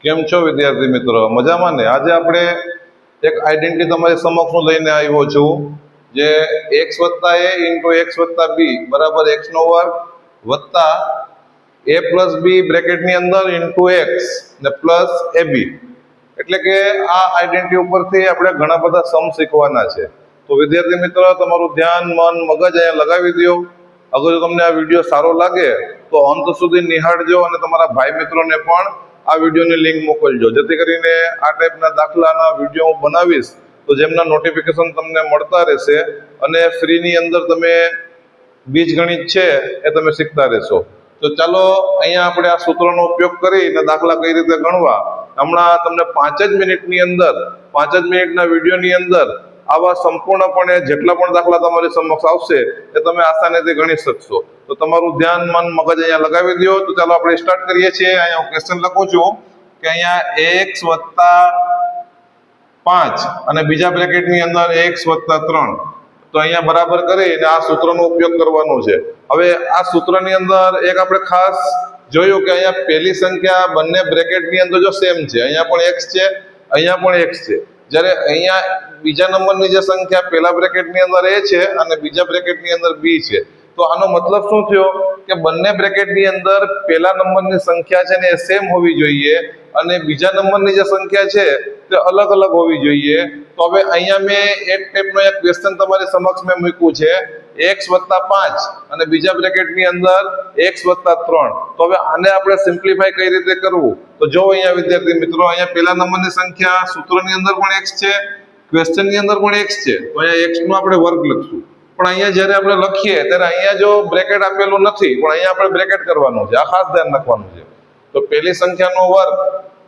કેમ છો વિદ્યાર્થી મિત્રો? મજામાં ને? આજે આપણે એક આઈડેન્ટિટી તમારી સમક્ષ લઈને આવ્યો છું, જે x વત્તા a ઇન્ટુ x વત્તા b બરાબર x નો વર્ગ વત્તા a પ્લસ b બ્રેકેટની અંદર ઇન્ટુ x ને પ્લસ ab, એટલે કે આ આઈડેન્ટિટી ઉપરથી આપણે ઘણા બધા સમ શીખવાના છે. તો વિદ્યાર્થી મિત્રો, તમારું ધ્યાન, મન, મગજ અહીંયા લગાવી દો. અગર જો તમને આ વિડીયો સારો લાગે તો અંત સુધી નિહાળજો અને તમારા ભાઈ મિત્રોને પણ આ વિડીયોની લિંક મોકલજો, જેથી કરીને આ ટાઈપના દાખલાના વિડીયો હું બનાવીશ તો જેમના નોટિફિકેશન તમને મળતા રહેશે અને ફ્રીની અંદર તમે બીજગણિત છે એ તમે શીખતા રહેશો. તો ચાલો અહીંયા આપણે આ સૂત્રનો ઉપયોગ કરીને દાખલા કઈ રીતે ગણવા, હમણાં તમને 5 જ મિનિટની અંદર 5 જ મિનિટના વિડીયોની અંદર આવા સંપૂર્ણપણે જેટલા પણ દાખલા તમારી સમક્ષ આવશે એ તમે આસાનીથી ગણી શકશો. તો તમારું ધ્યાન, મન, મગજ અહીંયા લગાવી દો. તો ચાલો આપણે સ્ટાર્ટ કરીએ છીએ. અહીંયા હું ક્વેશ્ચન લખું છું કે અહીંયા x વત્તા 5 અને બીજા બ્રેકેટની અંદર x વત્તા 3, તો અહીંયા બરાબર કરીને આ સૂત્રનો ઉપયોગ કરવાનો છે. હવે આ સૂત્રની અંદર એક આપણે ખાસ જોયું કે અહીંયા પહેલી સંખ્યા બંને બ્રેકેટની અંદર જો સેમ છે, અહીંયા પણ x છે, અહીંયા પણ x છે, જ્યારે અહીંયા બીજા નંબરની જે સંખ્યા પહેલા બ્રેકેટની અંદર a છે અને બીજા બ્રેકેટની અંદર b છે. તો આનો મતલબ શું થયો કે બંને બ્રેકેટની અંદર પહેલા નંબરની સંખ્યા છે ને એ સેમ હોવી જોઈએ અને બીજા નંબરની જે સંખ્યા છે તે અલગ અલગ હોવી જોઈએ. તો હવે અહીંયા મેં એક ટાઈપનો એક ક્વેશ્ચન તમારી સમક્ષ મેં મૂક્યું છે, x વત્તા 5 અને બીજા બ્રેકેટની અંદર x વત્તા 3. તો હવે આને આપણે સિમ્પ્લિફાય કઈ રીતે કરવું? તો જો અહીંયા વિદ્યાર્થી મિત્રો, અહીંયા પહેલા નંબરની સંખ્યા સૂત્રની અંદર પણ x છે, ક્વેશ્ચનની અંદર પણ x છે, તો અહીંયા x નો આપણે વર્ગ લખશું. પણ અહીંયા જ્યારે આપણે લખીએ ત્યારે અહીંયા જો બ્રેકેટ આપેલું નથી, પણ અહીંયા આપણે બ્રેકેટ કરવાનું છે, આ ખાસ ધ્યાન રાખવાનું છે. તો પહેલી સંખ્યાનો વર્ગ,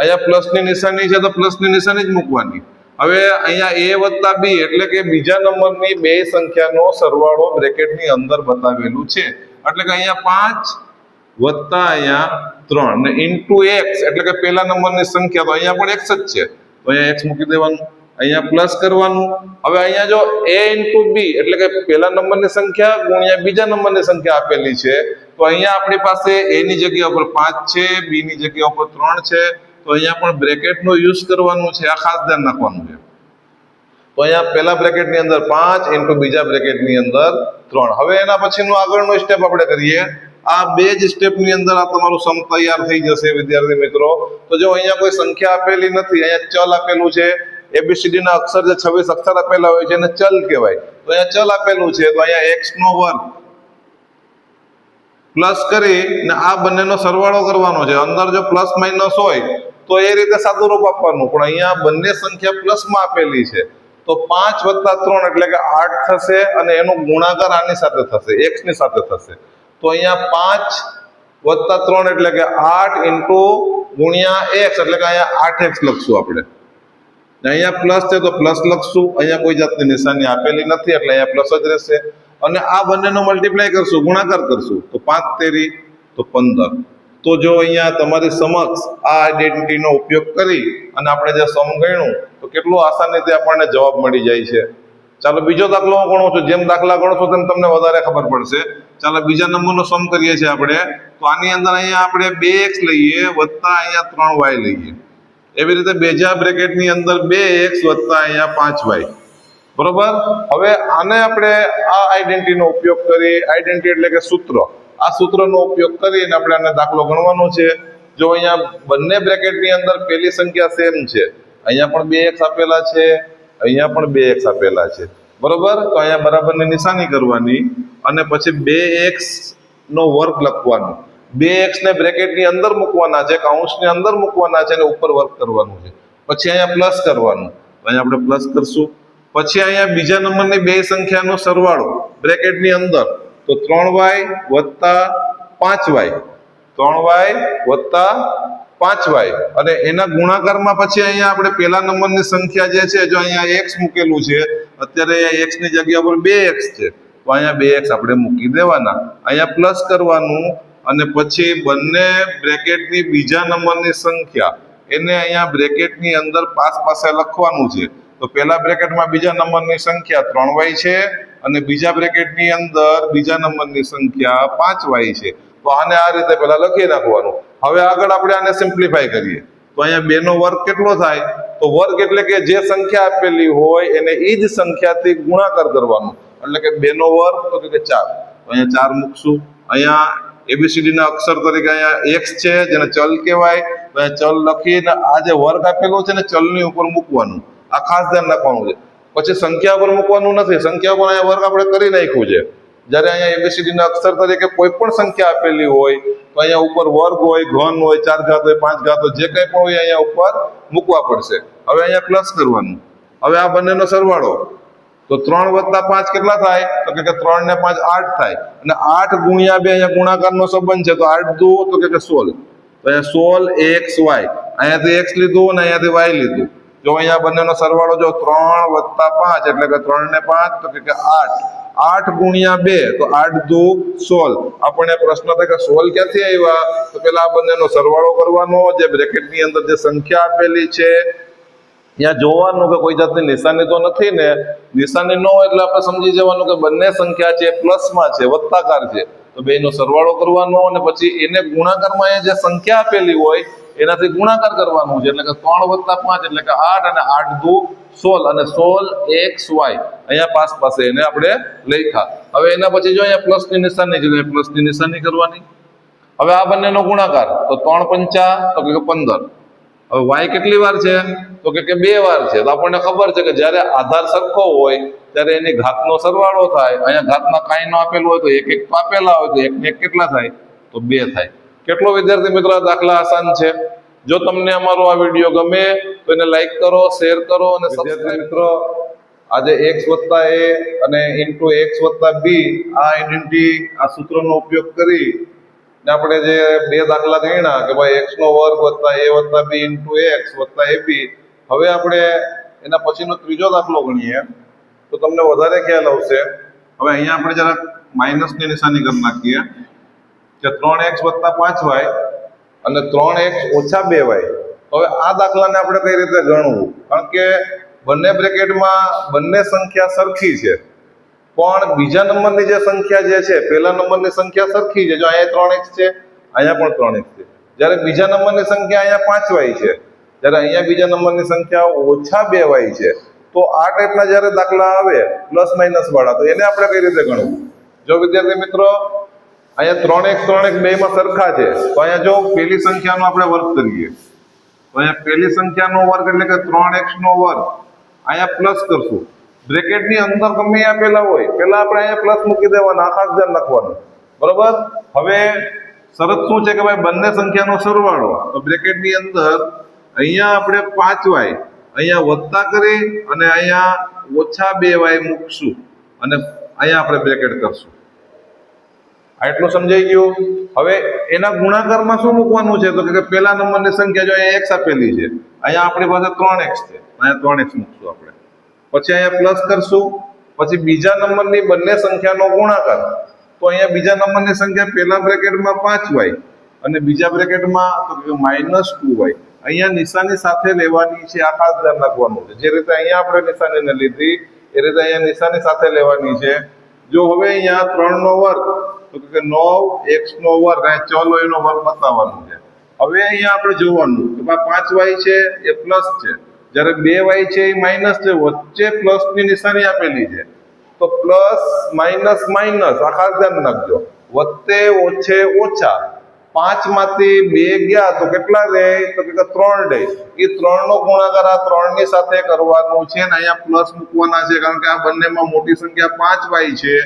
અહીંયા પ્લસની નિશાની છે તો પ્લસની નિશાની જ મૂકવાની. હવે અહીંયા a વત્તા b એટલે કે બીજા નંબરની બે સંખ્યાનો સરવાળો બ્રેકેટની અંદર બતાવેલું છે, એટલે કે અહીંયા 5 વત્તા અહીંયા 3 ને ઇન્ટુ x એટલે કે પહેલા નંબરની સંખ્યા, તો અહીંયા પણ x જ છે, તો અહીંયા x મૂકી દેવાનું, અહીંયા પ્લસ કરવાનું. હવે અહીંયા જો a ઇન્ટુ b એટલે કે પહેલા નંબરની સંખ્યા ગુણ્યા બીજા નંબરની સંખ્યા આપેલી છે, તો અહીંયા આપણી પાસે a ની જગ્યા ઉપર 5 છે, b ની જગ્યા ઉપર 3 છે, તો અહીંયા પણ બ્રેકેટનો યુઝ કરવાનું છે, આ ખાસ ધ્યાન રાખવાનું છે. તો અહીંયા પહેલા બ્રેકેટની અંદર 5 ઇન્ટુ બીજા બ્રેકેટની અંદર 3. હવે એના પછીનું આગળનો સ્ટેપ આપણે કરીએ. આ બે જ સ્ટેપની અંદર આ તમારું સમ તૈયાર થઈ જશે વિદ્યાર્થી મિત્રો. તો જો અહીંયા કોઈ સંખ્યા આપેલી નથી, અહીંયા ચલ આપેલું છે, એબીસીડી ના અક્ષર જે 26 અક્ષર આપેલા હોય છે એને ચલ કહેવાય. તો અહીંયા ચલ આપેલું છે, તો અહીંયા x નો વર્ગ પ્લસ કરીને આ બંનેનો સરવાળો કરવાનો છે. અંદર જો પ્લસ માઇનસ હોય તો એ રીતે સાદું રૂપ આપવાનું, પણ અહીંયા બંને સંખ્યા પ્લસમાં આપેલી છે, તો 5 વત્તા 3 એટલે કે 8 થશે અને એનો ગુણાકાર આની સાથે થશે, x ની સાથે થશે. તો અહીંયા 5 વત્તા 3 એટલે કે 8 ઇન્ટુ ગુણ્યા x એટલે કે અહીંયા 8x લખશું આપણે. અહીંયા પ્લસ છે તો પ્લસ લખશું, અહીંયા કોઈ જાતની નિશાની આપેલી નથી એટલે અહીંયા પ્લસ જ રહેશે. અને આ બંનેનો મલ્ટીપ્લાય કરશું, ગુણાકાર કરશું, તો 5 તેરી તો 15. તો જો અહીંયા તમારી સમક્ષ આ આઈડેન્ટિટીનો ઉપયોગ કરી અને આપણે જે સમ ગણ્યું તો કેટલું આસાનીથી આપણને જવાબ મળી જાય છે. ચાલો બીજો દાખલો હું ગણું છું, જેમ દાખલા ગણશો તેમ તમને વધારે ખબર પડશે. ચાલો બીજા નંબરનો સમ કરીએ છીએ આપણે. તો આની અંદર અહીંયા આપણે 2x લઈએ વત્તા અહીંયા 3y લઈએ. એવી રીતે બીજા બ્રેકેટની અંદર 2x વત્તા અહીંયા 5y, બરોબર. હવે આને આપણે આ આઈડેન્ટિટીનો ઉપયોગ કરી, આઈડેન્ટિટી એટલે કે સૂત્ર, આ સૂત્રનો ઉપયોગ કરીને આપણે આને દાખલો ગણવાનો છે. જો અહીંયા બંને બ્રેકેટની અંદર પહેલી સંખ્યા સેમ છે, અહીંયા પણ 2x આપેલા છે, અહીંયા પણ 2x આપેલા છે, બરોબર. તો અહીંયા બરાબરની નિશાની કરવાની અને પછી 2x નો વર્ગ લખવાનો. 2x ને બ્રેકેટની અંદર મૂકવાના છે, કૌંસની અંદર મૂકવાના છે અને ઉપર વર્ગ કરવાનું છે. પછી અહીંયા પ્લસ કરવાનું, અહીંયા આપણે પ્લસ કરશું. પછી અહીંયા બીજા નંબરની બે સંખ્યાનો સરવાળો બ્રેકેટની અંદર, તો 3y વત્તા 5y, 3y વત્તા 5y અને એના ગુણાકારમાં પછી અહીંયા આપણે પહેલા નંબરની સંખ્યા જે છે, જો અહીંયા x મૂકેલું છે, અત્યારે અહીંયા x ની જગ્યા પર 2x છે, તો અહીંયા 2x આપણે મૂકી દેવાના, અહીંયા પ્લસ કરવાનું અને પછી બંને બ્રેકેટની બીજા નંબરની સંખ્યા એને અહીંયા બ્રેકેટની અંદર પાસે લખવાનું છે. તો પહેલા બ્રેકેટમાં બીજા નંબરની સંખ્યા 3y છે અને બીજા બ્રેકેટની અંદર બીજા નંબરની સંખ્યા 5y છે. તો આને આ રીતે પહેલા લખી નાખવાનું. હવે આગળ આપણે આને સિમ્પ્લિફાય કરીએ. તો તો અહીંયા 2 નો વર્ગ કેટલો થાય? તો વર્ગ એટલે કે જે સંખ્યા આપેલી હોય એને એ જ સંખ્યાથી ગુણાકાર કરવાનો, એટલે કે 2 નો વર્ગ તો કે 4. તો અહીંયા 4 મૂકશું. અહીંયા એબીસીડી ના અક્ષર તરીકે અહીંયા એક્સ છે જેને ચલ કહેવાય, તો અહીંયા ચલ લખીને આ જે વર્ગ આપેલો છે ને ચલની ઉપર મૂકવાનું, આ ખાસ ધ્યાન રાખવાનું છે. પછી સંખ્યા પર મૂકવાનું નથી, સંખ્યા પર અહીંયા વર્ગ આપણે કરી નાખ્યું છે. જ્યારે અહીંયા એબીસીડી ના અક્ષર તરીકે કોઈ પણ સંખ્યા આપેલી હોય તો અહીંયા ઉપર વર્ગ હોય, ઘન હોય, 4 ઘાત હોય, 5 ઘાત હોય, જે કંઈ પણ હોય અહીંયા ઉપર મૂકવા પડશે. હવે અહીંયા પ્લસ કરવાનું. હવે આ બંનેનો સરવાળો, તો 3 + 5 કેટલા થાય? તો કે 3 ને 5 8 થાય, અને 8 × 2 અહીંયા ગુણાકારનો સંબંધ છે, તો 8 × 2 તો કે 16. તો અહીંયા 16xy, અહીંયાથી x લીધું અને અહીંયાથી y લીધું. જો અહીંયા બંનેનો સરવાળો જો 3 + 5 એટલે કે 3 ને 5 તો કે 8. 8 × 2 તો 8 × 2 16. આપણને પ્રશ્ન થાય કે 16 ક્યાંથી આવ્યા? તો પેલા આ બંનેનો સરવાળો કરવાનો, જે બ્રેકેટની અંદર જે સંખ્યા આપેલી છે ત્યાં જોવાનું કે કોઈ જાતની નિશાની તો નથી ને. નિશાની ન હોય એટલે આપણે સમજી જવાનું કે બંને સંખ્યા છે પ્લસમાં છે, વત્તાકાર છે. તો બેનો સરવાળો કરવાનો અને પછી એને ગુણાકારમાં જે સંખ્યા આપેલી હોય એનાથી ગુણાકાર કરવાનું છે, એટલે કે 3 + 5 એટલે કે 8 અને 8 × 2 16 અને 16xy અહીંયા પાસે એને આપણે લખ્યા. હવે એના પછી જો અહીંયા પ્લસની નિશાની છે, પ્લસની નિશાની કરવાની. હવે આ બંનેનો ગુણાકાર, તો 3 × 5 તો કે 15. હવે y કેટલી વાર છે? તો કે 2 વાર છે. તો આપણને ખબર છે કે જ્યારે આધાર સરખો હોય ત્યારે એની ઘાતનો સરવાળો થાય. અહીંયા ઘાતમાં કાંઈ ન આપેલું હોય તો 1 1 તો આપેલા હોય, તો 1 ને 1 કેટલા થાય? તો 2 થાય. કેટલો વિદ્યાર્થી મિત્રો દાખલા આસાન છે? જો તમને અમારો આ વિડીયો ગમે તો એને લાઈક કરો, શેર કરો અને સબસ્ક્રાઇબ કરો. આજે x + a અને x + b આ આઈડેન્ટિટી, આ સૂત્રનો ઉપયોગ કરી આપણે જે 2 દાખલા ગણ્યા કે ભાઈ x નો વર્ગ + a + b x + ab. હવે આપણે એના પછીનો ત્રીજો દાખલો ગણીએ તો તમને વધારે ખ્યાલ આવશે. હવે અહીંયા આપણે જરાક માઇનસની નિશાની કરી નાખીએ કે 3x + 5y અને 3x - 2y. હવે આ દાખલાને આપણે કઈ રીતે ગણવું? કારણ કે બંને બ્રેકેટમાં બંને સંખ્યા સરખી છે, પણ બીજા નંબરની જે સંખ્યા જે છે, પહેલા નંબરની સંખ્યા સરખી છે. જો અહીંયા 3x છે, અહીંયા પણ 3x છે. જ્યારે બીજા નંબરની સંખ્યા અહીંયા 5y છે, જ્યારે અહીંયા બીજા નંબરની સંખ્યા -2y છે. તો આ ટાઈપના જ્યારે દાખલા આવે પ્લસ માઇનસ વાળા, તો એને આપણે કઈ રીતે ગણવું? જો વિદ્યાર્થી મિત્રો અહીંયા 3x બેમાં સરખા છે, તો અહીંયા જો પહેલી સંખ્યાનો આપણે વર્ગ કરીએ તો અહીંયા પહેલી સંખ્યાનો વર્ગ એટલે કે 3x નો વર્ગ, અહીંયા પ્લસ કરશું. બ્રેકેટની અંદર ગમે આપેલા હોય પેલા આપણે અહીંયા પ્લસ મૂકી દેવાના, ખાસ ધ્યાન રાખવાનું, બરોબર? હવે શરત શું છે કે ભાઈ બંને સંખ્યાનો સરવાળો, તો બ્રેકેટની અંદર અહીંયા આપણે 5y અહીંયા વત્તા કરી અને અહીંયા -2y મૂકશું અને અહીંયા આપણે બ્રેકેટ કરશું. આટલું સમજાઈ ગયું? હવે એના ગુણાકારમાં શું મૂકવાનું છે? તો કે પહેલા નંબરની સંખ્યા જો અહીંયા x આપેલી છે, અહીંયા આપણી પાસે 3x છે, અહીંયા 3x મૂકશું આપણે. પછી અહીંયા પ્લસ કરશું. પછી બીજા નંબરની બંને સંખ્યાનો ગુણાકાર, તો અહીંયા બીજા નંબરની સંખ્યા પહેલા બ્રેકેટમાં 5y અને બીજા બ્રેકેટમાં તો કે -2y. અહીંયા નિશાની સાથે લેવાની છે, આ ખાસ ધ્યાન રાખવાનું છે. જે રીતે અહીંયા આપણે નિશાનીને લીધી એ રીતે અહીંયા નિશાની સાથે લેવાની છે. જો હવે અહીંયા 3 નો વર્ગ તો કે 9x નો વર્ગ, અહીંયા ચલ હોય એનો વર્ગ બતાવવાનો છે. હવે અહીંયા આપણે જોવાનું કે 5y છે એ પ્લસ છે, જ્યારે 2y છે એ માઇનસ છે, વચ્ચે પ્લસની નિશાની આપેલી છે. તો પ્લસ માઇનસ માઇનસ, આ ખાસ ધ્યાન રાખજો. વત્તે ઓછે ઓછા, 5 માંથી 2 ગયા તો કેટલા રહે? તો કે 3 રહે. એ 3 નો ગુણાકાર આ 3 ની સાથે કરવાનો છે ને અહીંયા પ્લસ મૂકવાના છે, કારણ કે આ બંનેમાં મોટી સંખ્યા 5y છે,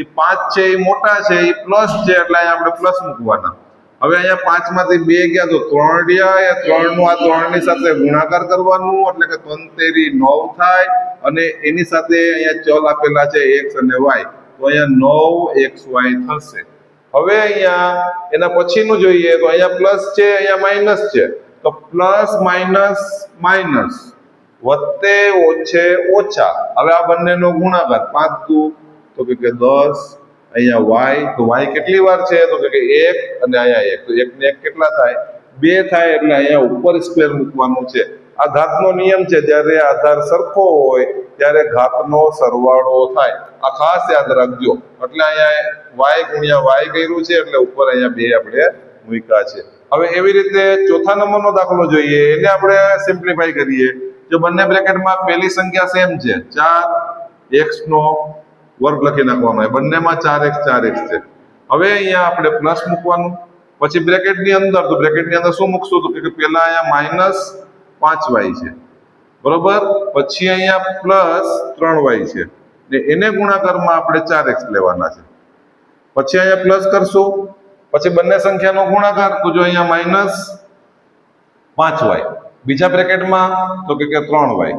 એ 5 છે એ મોટા છે, એ પ્લસ છે, એટલે અહીંયા આપણે પ્લસ મૂકવાના. હવે અહીંયા 5 માંથી 2 ગયા તો 3 રહ્યા, એ 3 નું આ 3 ની સાથે ગુણાકાર કરવાનું, એટલે કે 3 તેરી 9 થાય અને એની સાથે અહીંયા ચલ આપેલા છે x અને y, તો અહીંયા 9xy થશે. હવે અહીંયા એના પછીનું જોઈએ તો અહીંયા પ્લસ છે, અહીંયા માઇનસ છે, તો પ્લસ માઇનસ માઇનસ વત્તે ઓછે ઓછા. હવે આ બંનેનો ગુણાકાર 5 તો કે 10, અહીંયા y, તો y કેટલી વાર છે? તો કે 1 અને અહીંયા 1, તો 1 ને 1 કેટલા થાય? 2 થાય, એટલે અહીંયા ઉપર સ્ક્વેર મૂકવાનું છે. આ ઘાતનો નિયમ છે, જ્યારે આધાર સરખો હોય ત્યારે ઘાતનો સરવાળો થાય. આ ખાસ યાદ રાખજો. એટલે અહીંયા y × y કર્યું છે, એટલે ઉપર અહીંયા 2 આપણે મૂક્યા છે. હવે એવી રીતે ચોથા નંબરનો દાખલો જોઈએ, એને આપણે સિમ્પ્લિફાઈ કરીએ. જો બંને બ્રેકેટમાં પહેલી સંખ્યા સેમ છે, 4x નો વર્ગ લખી નાખવાનો હોય, બંનેમાં 4x છે. હવે અહીંયા આપણે પ્લસ મૂકવાનું, પછી બ્રેકેટની અંદર, તો બ્રેકેટની અંદર શું મૂકશું, તો કે પહેલા અહીંયા -5y છે, બરોબર, પછી અહીંયા +3y છે, ને એને ગુણાકારમાં આપણે 4x લેવાના છે. પછી અહીંયા પ્લસ કરશું, પછી બંને સંખ્યાનો ગુણાકાર, તો જો અહીંયા -5y, બીજા બ્રેકેટમાં તો કે 3y,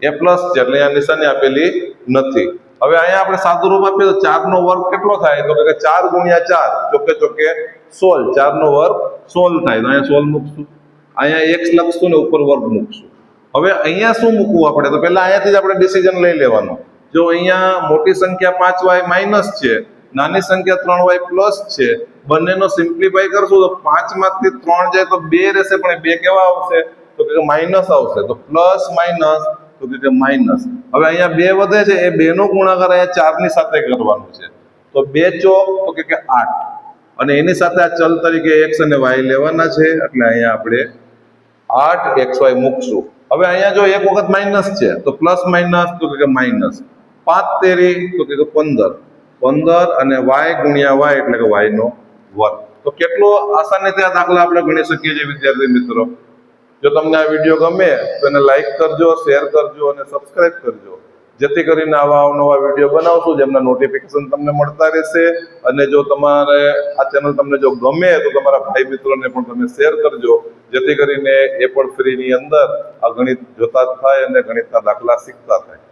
એ પ્લસ છે એટલે અહીંયા નિશાની આપેલી નથી. હવે અહીંયા આપણે સાદું રૂપ આપીએ તો 4 નો વર્ગ કેટલો થાય, તો કે 4 × 4 ચોકે 16, 4 નો વર્ગ 16 થાય, તો અહીંયા 16 મૂકશું, અહીંયા x લખશું ને ઉપર વર્ગ મૂકશું. હવે અહીંયા શું મૂકવું આપણે, તો પહેલા અહીંયાથી જ આપણે ડિસિઝન લઈ લેવાનું. જો અહીંયા મોટી સંખ્યા 5y માઇનસ છે, નાની સંખ્યા 3y પ્લસ છે, બંનેનો સિમ્પ્લિફાઈ કરશું તો 5 માંથી 3 જાય તો 2 રહેશે, પણ 2 કેવા આવશે, તો કે માઇનસ આવશે, તો પ્લસ માઇનસ, તો કે માઇનસ. હવે અહીંયા 2 વધે છે, એ 2 નો ગુણાકાર અહીંયા 4 ની સાથે કરવાનો છે, તો 2 ચોક તો કે 8, અને એની સાથે આ ચલ તરીકે x અને y લેવાના છે, એટલે અહીંયા આપણે 8xy મૂકશું. હવે અહીંયા જો એક વખત માઇનસ છે તો પ્લસ માઇનસ, તો કે માઇનસ 5 તેરી, તો કે 15 અને y ગુણ્યા y એટલે કે y નો વર્ગ. તો કેટલો આસાનીથી આ દાખલા આપણે ગણી શકીએ છીએ વિદ્યાર્થી મિત્રો. જો તમને આ વિડીયો ગમે તો એને લાઈક કરજો, શેર કરજો અને સબસ્ક્રાઇબ કરજો, જેથી કરીને આવા અવનવા વિડીયો બનાવશું જેમના નોટિફિકેશન તમને મળતા રહેશે. અને જો તમારે આ ચેનલ તમને જો ગમે તો તમારા ભાઈ મિત્રોને પણ તમે શેર કરજો, જેથી કરીને એ પણ ફ્રીની અંદર આ ગણિત જોતા થાય અને ગણિતના દાખલા શીખતા થાય.